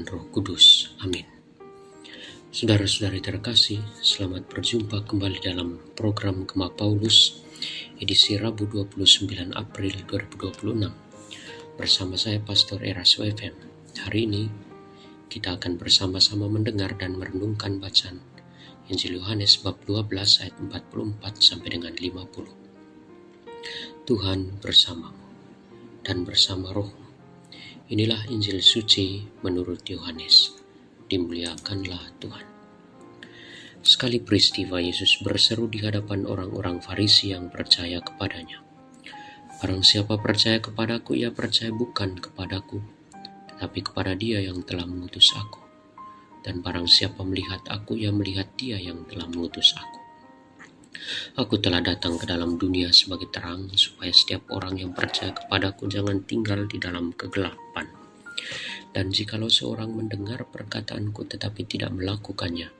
Roh Kudus. Amin. Saudara-saudari terkasih, selamat berjumpa kembali dalam program Gema Paulus edisi Rabu 29 April 2026 bersama saya Pastor Eras WFM. Hari ini kita akan bersama-sama mendengar dan merenungkan bacaan Injil Yohanes bab 12 ayat 44 sampai dengan 50. Tuhan bersamamu dan bersama rohmu. Inilah Injil suci menurut Yohanes. Dimuliakanlah Tuhan. Sekali peristiwa Yesus berseru di hadapan orang-orang Farisi yang percaya kepadanya. Barang siapa percaya kepadaku, ia percaya bukan kepadaku, tetapi kepada Dia yang telah mengutus aku. Dan barang siapa melihat aku, ia melihat Dia yang telah mengutus aku. Aku telah datang ke dalam dunia sebagai terang, supaya setiap orang yang percaya kepadaku jangan tinggal di dalam kegelapan. Dan jikalau seorang mendengar perkataanku tetapi tidak melakukannya,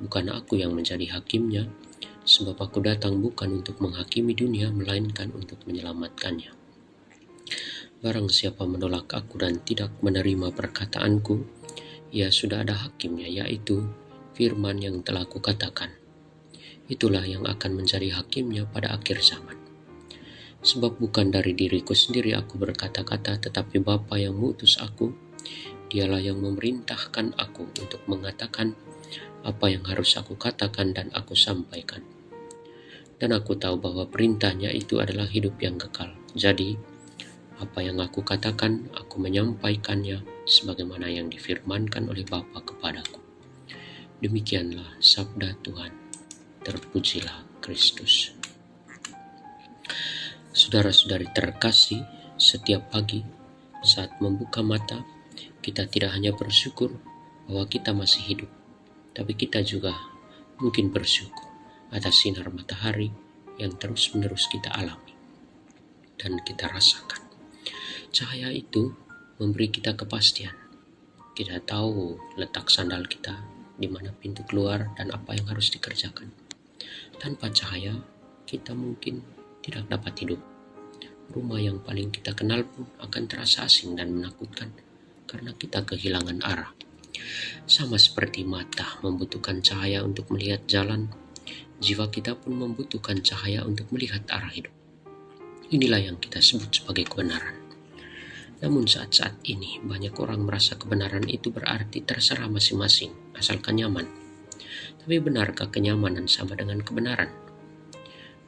bukan aku yang menjadi hakimnya, sebab aku datang bukan untuk menghakimi dunia, melainkan untuk menyelamatkannya. Barang siapa menolak aku dan tidak menerima perkataanku, ia sudah ada hakimnya, yaitu firman yang telah kukatakan. Itulah yang akan menjadi hakimnya pada akhir zaman. Sebab bukan dari diriku sendiri aku berkata-kata, tetapi Bapa yang mengutus aku, Dialah yang memerintahkan aku untuk mengatakan apa yang harus aku katakan dan aku sampaikan. Dan aku tahu bahwa perintahnya itu adalah hidup yang kekal. Jadi, apa yang aku katakan, aku menyampaikannya sebagaimana yang difirmankan oleh Bapa kepadaku. Demikianlah sabda Tuhan. Terpujilah Kristus. Saudara-saudari terkasih, setiap pagi saat membuka mata, kita tidak hanya bersyukur bahwa kita masih hidup, tapi kita juga mungkin bersyukur atas sinar matahari yang terus-menerus kita alami dan kita rasakan. Cahaya itu memberi kita kepastian. Kita tahu letak sandal kita, di mana pintu keluar dan apa yang harus dikerjakan. Tanpa cahaya, kita mungkin tidak dapat hidup. Rumah yang paling kita kenal pun akan terasa asing dan menakutkan karena kita kehilangan arah. Sama seperti mata membutuhkan cahaya untuk melihat jalan, jiwa kita pun membutuhkan cahaya untuk melihat arah hidup. Inilah yang kita sebut sebagai kebenaran. Namun saat-saat ini banyak orang merasa kebenaran itu berarti terserah masing-masing, asalkan nyaman. Tapi benarkah kenyamanan sama dengan kebenaran?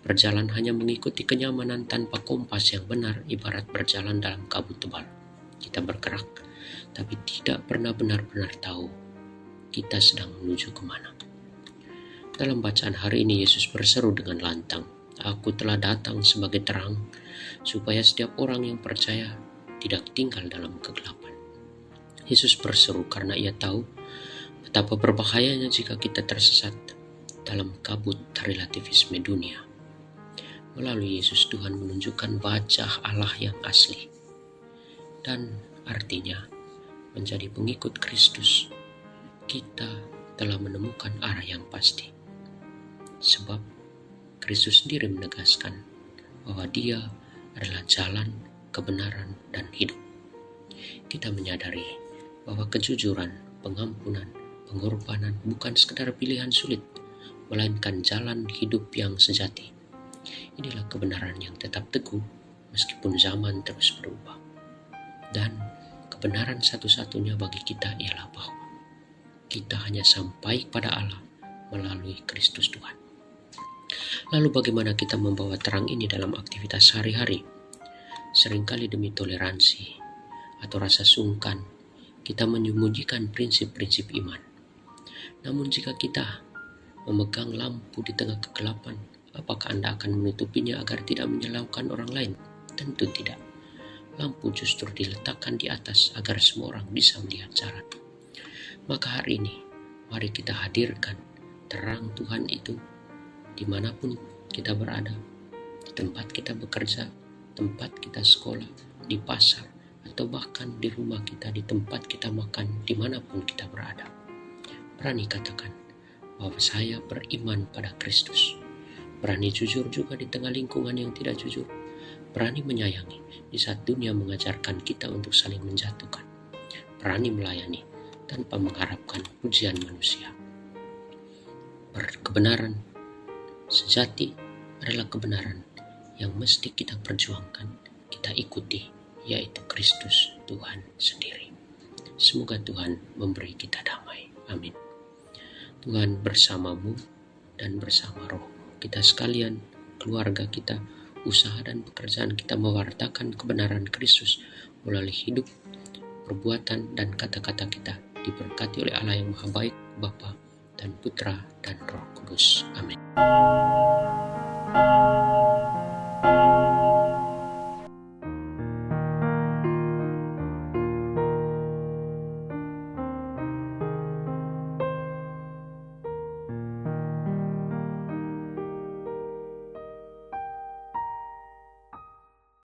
Berjalan hanya mengikuti kenyamanan tanpa kompas yang benar ibarat berjalan dalam kabut tebal. Kita bergerak, tapi tidak pernah benar-benar tahu kita sedang menuju kemana. Dalam bacaan hari ini Yesus berseru dengan lantang, "Aku telah datang sebagai terang, supaya setiap orang yang percaya tidak tinggal dalam kegelapan." Yesus berseru karena ia tahu betapa berbahayanya jika kita tersesat dalam kabut relativisme dunia. Melalui Yesus, Tuhan menunjukkan wajah Allah yang asli. Dan artinya, menjadi pengikut Kristus, kita telah menemukan arah yang pasti. Sebab Kristus sendiri menegaskan bahwa Dia adalah jalan, kebenaran, dan hidup. Kita menyadari bahwa kejujuran, pengampunan, pengorbanan bukan sekedar pilihan sulit, melainkan jalan hidup yang sejati. Inilah kebenaran yang tetap teguh meskipun zaman terus berubah. Dan kebenaran satu-satunya bagi kita ialah bahwa kita hanya sampai pada Allah melalui Kristus Tuhan. Lalu bagaimana kita membawa terang ini dalam aktivitas sehari-hari? Seringkali demi toleransi atau rasa sungkan, kita menyembunyikan prinsip-prinsip iman. Namun jika kita memegang lampu di tengah kegelapan, apakah Anda akan menutupinya agar tidak menyilaukan orang lain? Tentu tidak. Lampu justru diletakkan di atas agar semua orang bisa melihat jalan. Maka hari ini, mari kita hadirkan terang Tuhan itu dimanapun kita berada, di tempat kita bekerja, tempat kita sekolah, di pasar, atau bahkan di rumah kita, di tempat kita makan, dimanapun kita berada. Berani katakan bahwa saya beriman pada Kristus. Berani jujur juga di tengah lingkungan yang tidak jujur. Berani menyayangi di saat dunia mengajarkan kita untuk saling menjatuhkan. Berani melayani tanpa mengharapkan pujian manusia. Kebenaran sejati adalah kebenaran yang mesti kita perjuangkan, kita ikuti, yaitu Kristus Tuhan sendiri. Semoga Tuhan memberi kita damai. Amin. Tuhan bersamamu dan bersama roh kita sekalian, keluarga kita, usaha dan pekerjaan kita mewartakan kebenaran Kristus melalui hidup, perbuatan, dan kata-kata kita. Diberkati oleh Allah yang Maha Baik, Bapa dan Putra dan Roh Kudus. Amin.